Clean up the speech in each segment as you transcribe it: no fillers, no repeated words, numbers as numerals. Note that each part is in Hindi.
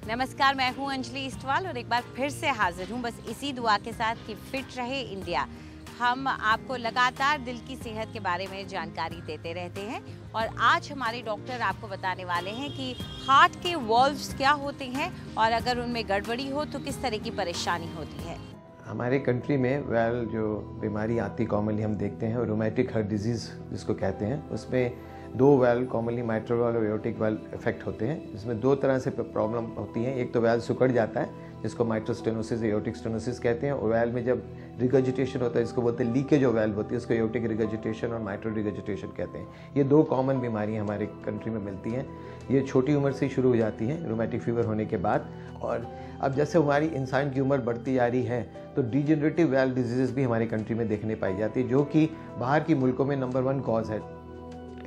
नमस्कार, मैं हूं अंजलि इस्टवाल और एक बार फिर से हाजिर हूं बस इसी दुआ के साथ कि फिट रहे इंडिया। हम आपको लगातार दिल की सेहत के बारे में जानकारी देते रहते हैं और आज हमारे डॉक्टर आपको बताने वाले हैं कि हार्ट के वॉल्व्स क्या होते हैं और अगर उनमें गड़बड़ी हो तो किस तरह की परेशानी होती है। हमारे कंट्री में वेल जो बीमारी आती कॉमनली हम देखते हैं रोमैटिक हार्ट डिजीज़ जिसको कहते हैं, उसमें दो वेल कॉमनली माइट्रल वाल और एओर्टिक वाल इफेक्ट होते हैं। इसमें दो तरह से प्रॉब्लम होती है। एक तो वेल सिकुड़ जाता है जिसको माइट्रल स्टेनोसिस एओर्टिक स्टेनोसिस कहते हैं, और वेल में जब रिगर्जिटेशन होता है इसको बोलते हैं लीकेज ऑफ वेल होती है, उसको एओर्टिक रिगर्जिटेशन और माइट्रल रिगर्जिटेशन कहते हैं। ये दो कॉमन बीमारियां हमारे कंट्री में मिलती हैं। ये छोटी उम्र से ही शुरू हो जाती हैं रोमैटिक फीवर होने के बाद, और अब जैसे हमारी इंसान की उम्र बढ़ती जा रही है तो डिजेनरेटिव वेल डिजीज़ भी हमारी कंट्री में देखने पाई जाती है, जो कि बाहर की मुल्कों में नंबर 1 कॉज है।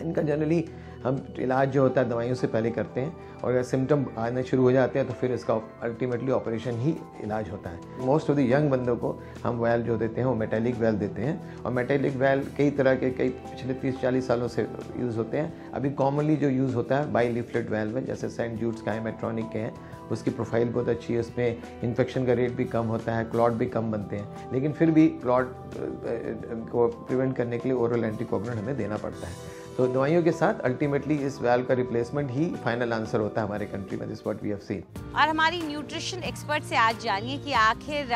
इनका जनरली हम इलाज जो होता है दवाइयों से पहले करते हैं, और अगर सिम्टम आने शुरू हो जाते हैं तो फिर इसका अल्टीमेटली ऑपरेशन ही इलाज होता है। मोस्ट ऑफ द यंग बंदों को हम वेल जो देते हैं वो मेटेलिक वेल देते हैं, और मेटेलिक वेल कई तरह के कई पिछले 30-40 सालों से यूज़ होते हैं। अभी कॉमनली जो यूज़ होता है बाई लीफलेट वेल में, जैसे सेंट जूड्स का है, मेट्रॉनिक के हैं, उसकी प्रोफाइल बहुत अच्छी है, उसमें इन्फेक्शन का रेट भी कम होता है, क्लॉट भी कम बनते हैं, लेकिन फिर भी क्लॉट को प्रिवेंट करने के लिए ओरल एंटीकोगुलेंट हमें देना पड़ता है। तो दवाइयों के साथ अल्टीमेटली इस वेल का रिप्लेसमेंट ही फाइनल आंसर होता है हमारे कंट्री में, this what we have seen. और हमारी न्यूट्रिशन एक्सपर्ट से आज जानिए कि आखिर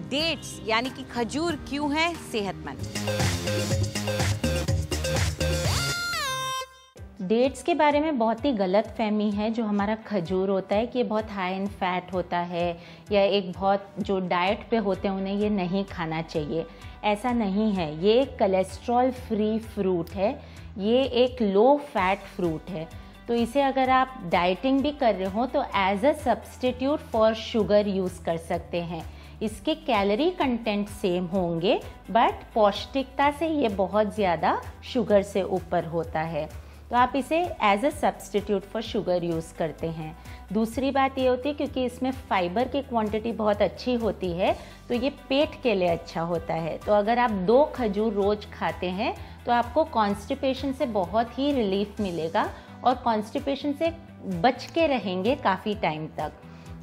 डेट्स यानी कि खजूर क्यों है सेहतमंद। डेट्स के बारे में बहुत ही गलत फहमी है जो हमारा खजूर होता है कि ये बहुत हाई इन फैट होता है, या एक बहुत जो डाइट पे होते हैं उन्हें ये नहीं खाना चाहिए। ऐसा नहीं है, ये एक कोलेस्ट्रॉल फ्री फ्रूट है, ये एक लो फैट फ्रूट है। तो इसे अगर आप डाइटिंग भी कर रहे हो तो as a substitute for sugar use कर सकते हैं। इसके कैलोरी कंटेंट सेम होंगे बट पौष्टिकता से ये बहुत ज़्यादा शुगर से ऊपर होता है, तो आप इसे as a substitute for sugar use करते हैं। दूसरी बात ये होती है क्योंकि इसमें फाइबर की क्वांटिटी बहुत अच्छी होती है तो ये पेट के लिए अच्छा होता है। तो अगर आप 2 खजूर रोज़ खाते हैं तो आपको कॉन्स्टिपेशन से बहुत ही रिलीफ मिलेगा और कॉन्स्टिपेशन से बच के रहेंगे काफ़ी टाइम तक।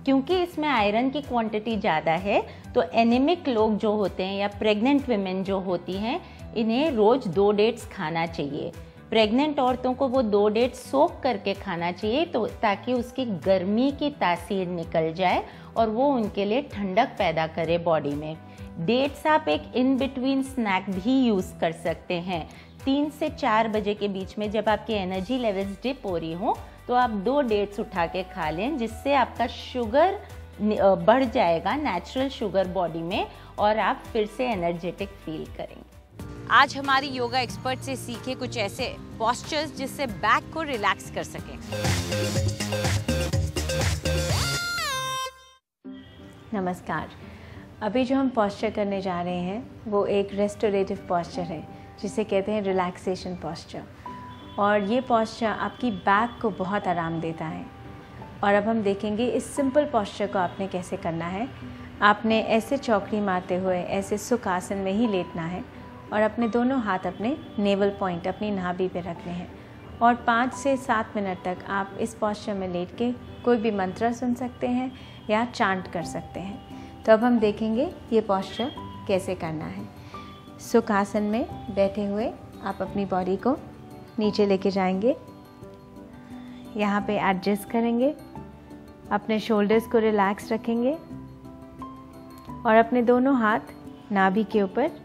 क्योंकि इसमें आयरन की क्वांटिटी ज़्यादा है तो एनीमिक लोग जो होते हैं या प्रेग्नेंट विमेन जो होती हैं इन्हें रोज़ 2 डेट्स खाना चाहिए। प्रेग्नेंट औरतों को वो 2 डेट्स सोक करके खाना चाहिए तो ताकि उसकी गर्मी की तासीर निकल जाए और वो उनके लिए ठंडक पैदा करे बॉडी में। डेट्स आप एक इन बिटवीन स्नैक भी यूज़ कर सकते हैं। 3 से 4 बजे के बीच में जब आपकी एनर्जी लेवल्स डिप हो रही हो तो आप 2 डेट्स उठा के खा लें, जिससे आपका शुगर बढ़ जाएगा, नेचुरल शुगर बॉडी में, और आप फिर से एनर्जेटिक फील करेंगे। आज हमारी योगा एक्सपर्ट से सीखे कुछ ऐसे पोस्चर्स जिससे बैक को रिलैक्स कर सकें। नमस्कार, अभी जो हम पोस्चर करने जा रहे हैं वो एक रेस्टोरेटिव पोस्चर है जिसे कहते हैं रिलैक्सेशन पोस्चर, और ये पोस्चर आपकी बैक को बहुत आराम देता है। और अब हम देखेंगे इस सिंपल पोस्चर को आपने कैसे करना है। आपने ऐसे चौकड़ी मारते हुए ऐसे सुख आसन में ही लेटना है और अपने दोनों हाथ अपने नेवल पॉइंट अपनी नाभि पे रखने हैं, और 5 से 7 मिनट तक आप इस पोस्चर में लेट के कोई भी मंत्र सुन सकते हैं या चांट कर सकते हैं। तो अब हम देखेंगे ये पोस्चर कैसे करना है। सुखासन में बैठे हुए आप अपनी बॉडी को नीचे लेके जाएंगे, यहाँ पे एडजस्ट करेंगे, अपने शोल्डर्स को रिलैक्स रखेंगे और अपने दोनों हाथ नाभि के ऊपर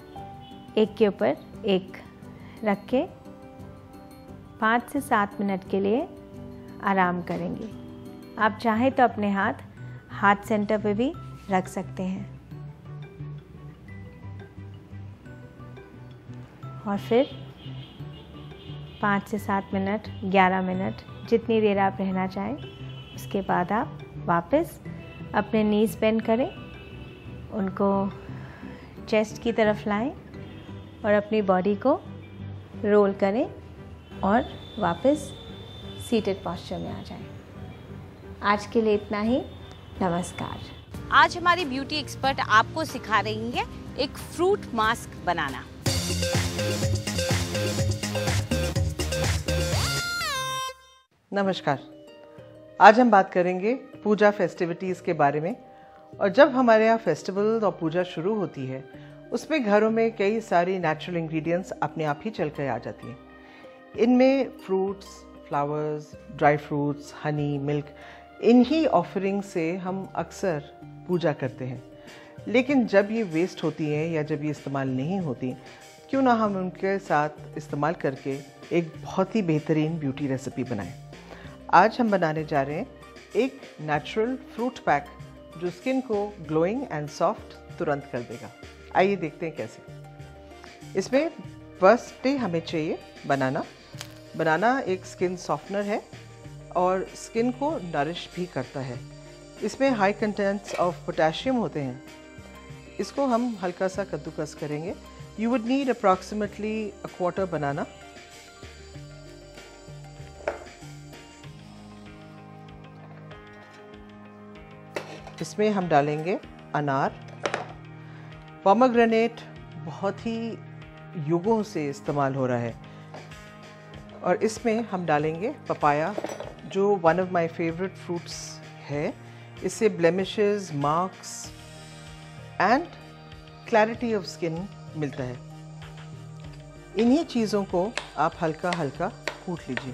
एक रख के 5 से 7 मिनट के लिए आराम करेंगे। आप चाहें तो अपने हाथ सेंटर पे भी रख सकते हैं, और फिर 5 से 7 मिनट, 11 मिनट, जितनी देर आप रहना चाहें, उसके बाद आप वापस अपने नीज़ बेंड करें, उनको चेस्ट की तरफ लाएं और अपनी बॉडी को रोल करें और वापस सीटेड पोस्चर में आ जाएं। आज के लिए इतना ही, नमस्कार। आज हमारी ब्यूटी एक्सपर्ट आपको सिखा रही है एक फ्रूट मास्क बनाना। नमस्कार, आज हम बात करेंगे पूजा फेस्टिविटीज़ के बारे में। और जब हमारे यहाँ फेस्टिवल और पूजा शुरू होती है उसमें घरों में कई सारी नेचुरल इंग्रेडिएंट्स अपने आप ही चल कर आ जाती हैं। इनमें fruits, flowers, dry fruits, Honey, milk, इन्हीं ऑफरिंग से हम अक्सर पूजा करते हैं। लेकिन जब ये वेस्ट होती हैं या जब ये इस्तेमाल नहीं होती, क्यों ना हम उनके साथ इस्तेमाल करके एक बहुत ही बेहतरीन ब्यूटी रेसिपी बनाएं। आज हम बनाने जा रहे हैं एक नेचुरल फ्रूट पैक जो स्किन को ग्लोइंग एंड सॉफ्ट तुरंत कर देगा। आइए देखते हैं कैसे। इसमें फर्स्ट डे हमें चाहिए बनाना। बनाना एक स्किन सॉफ्टनर है और स्किन को नरिश भी करता है। इसमें हाई कंटेंट्स ऑफ पोटेशियम होते हैं। इसको हम हल्का सा कद्दूकस करेंगे। You would need approximately a quarter banana. इसमें हम डालेंगे अनार। पोमेग्रेनेट बहुत ही युगों से इस्तेमाल हो रहा है। और इसमें हम डालेंगे पपाया, जो one of my favourite fruits है। इससे blemishes, marks and clarity of skin मिलता है। इन्हीं चीज़ों को आप हल्का हल्का कूट लीजिए।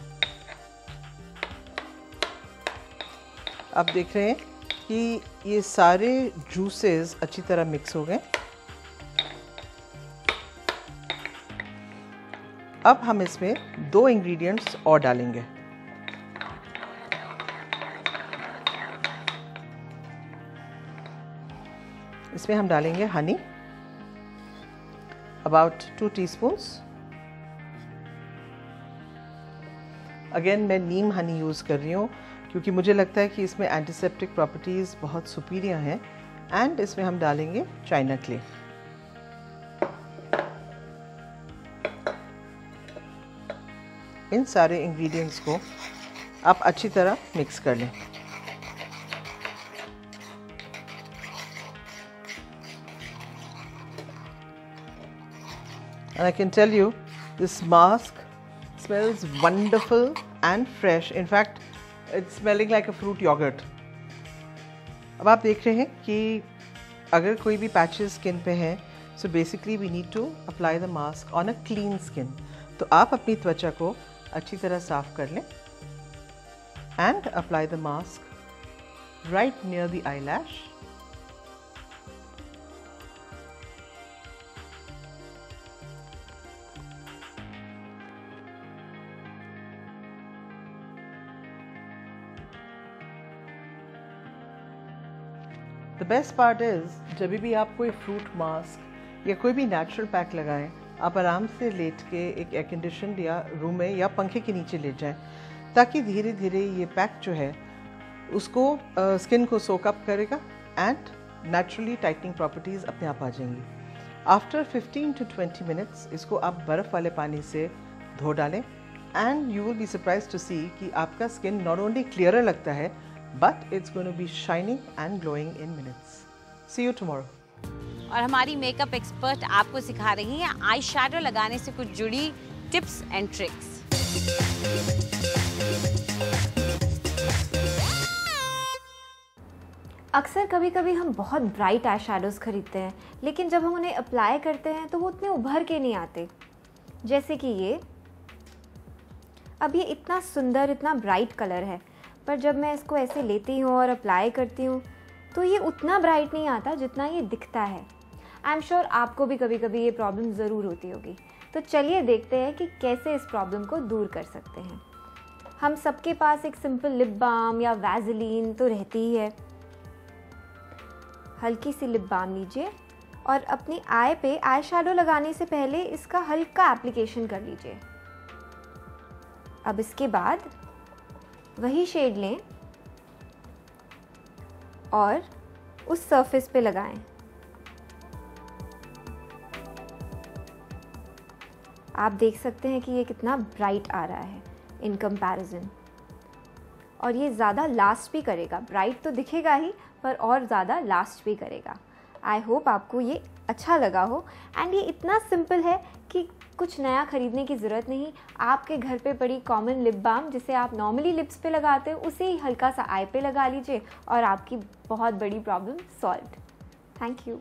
आप देख रहे हैं कि ये सारे जूसेस अच्छी तरह मिक्स हो गए। अब हम इसमें 2 इंग्रेडिएंट्स और डालेंगे। इसमें हम डालेंगे हनी, अबाउट 2 टीस्पून्स। अगेन मैं नीम हनी यूज़ कर रही हूँ क्योंकि मुझे लगता है कि इसमें एंटीसेप्टिक प्रॉपर्टीज़ बहुत सुपीरियर हैं। एंड इसमें हम डालेंगे चाइना क्ले। इन सारे इंग्रेडिएंट्स को आप अच्छी तरह मिक्स कर लें। And I can tell you, this mask smells wonderful and fresh. In fact, it's smelling like a fruit yogurt. अब आप देख रहे हैं कि अगर कोई भी पैचेस स्किन पे हैं, so basically we need to apply the mask on a clean skin. तो आप अपनी त्वचा को अच्छी तरह साफ कर लें and apply the mask right near the eyelash. The best part is जब भी आप कोई फ्रूट मास्क या कोई भी नेचुरल पैक लगाएं, आप आराम से लेट के एक एयर कंडीशन या रूम में या पंखे के नीचे लेट जाएं, ताकि धीरे धीरे ये पैक जो है उसको स्किन को सोक अप करेगा एंड नेचुरली टाइटनिंग प्रॉपर्टीज़ अपने आप आ जाएंगी। आफ्टर 15 to 20 मिनट्स इसको आप बर्फ़ वाले पानी से धो डालें and you will be surprised to see कि आपका स्किन नॉट ओनली क्लियरर लगता है, but it's going to be shining and glowing in minutes. See you tomorrow. और हमारी मेकअप एक्सपर्ट आपको सिखा रही हैं आई शैडो लगाने से कुछ जुड़ी टिप्स एंड ट्रिक्स। अक्सर कभी कभी हम बहुत ब्राइट आई शैडोज़ खरीदते हैं, लेकिन जब हम उन्हें अप्लाई करते हैं तो वो उतने उभर के नहीं आते। जैसे कि ये, अब ये इतना सुंदर, इतना ब्राइट कलर है, पर जब मैं इसको ऐसे लेती हूँ और अप्लाई करती हूँ तो ये उतना ब्राइट नहीं आता जितना ये दिखता है। आई एम श्योर आपको भी कभी कभी ये प्रॉब्लम ज़रूर होती होगी। तो चलिए देखते हैं कि कैसे इस प्रॉब्लम को दूर कर सकते हैं। हम सबके पास एक सिंपल लिप बाम या वैज़लीन तो रहती ही है। हल्की सी लिप बाम लीजिए और अपनी आई पे आई शैडो लगाने से पहले इसका हल्का एप्लीकेशन कर लीजिए। अब इसके बाद वही शेड लें और उस सरफेस पे लगाएं। आप देख सकते हैं कि ये कितना ब्राइट आ रहा है इन कंपैरिजन, और ये ज़्यादा लास्ट भी करेगा। ब्राइट तो दिखेगा ही, पर और ज़्यादा लास्ट भी करेगा। आई होप आपको ये अच्छा लगा हो। एंड ये इतना सिंपल है कि कुछ नया खरीदने की ज़रूरत नहीं। आपके घर पे पड़ी कॉमन लिप बाम जिसे आप नॉर्मली लिप्स पे लगाते हो, उसे ही हल्का सा आई पे लगा लीजिए और आपकी बहुत बड़ी problem solve. Thank you.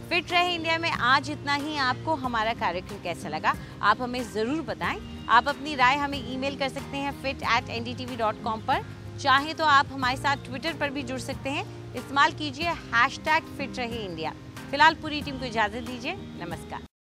Fit रहे इंडिया में आज इतना ही। आपको हमारा कार्यक्रम कैसा लगा आप हमें ज़रूर बताएं। आप अपनी राय हमें ईमेल कर सकते हैं fit@ndtv.com पर। चाहे तो आप हमारे साथ ट्विटर पर भी जुड़ सकते हैं। इस्तेमाल कीजिए #फिट रहे इंडिया। फिलहाल पूरी टीम को इजाज़त दीजिए। नमस्कार।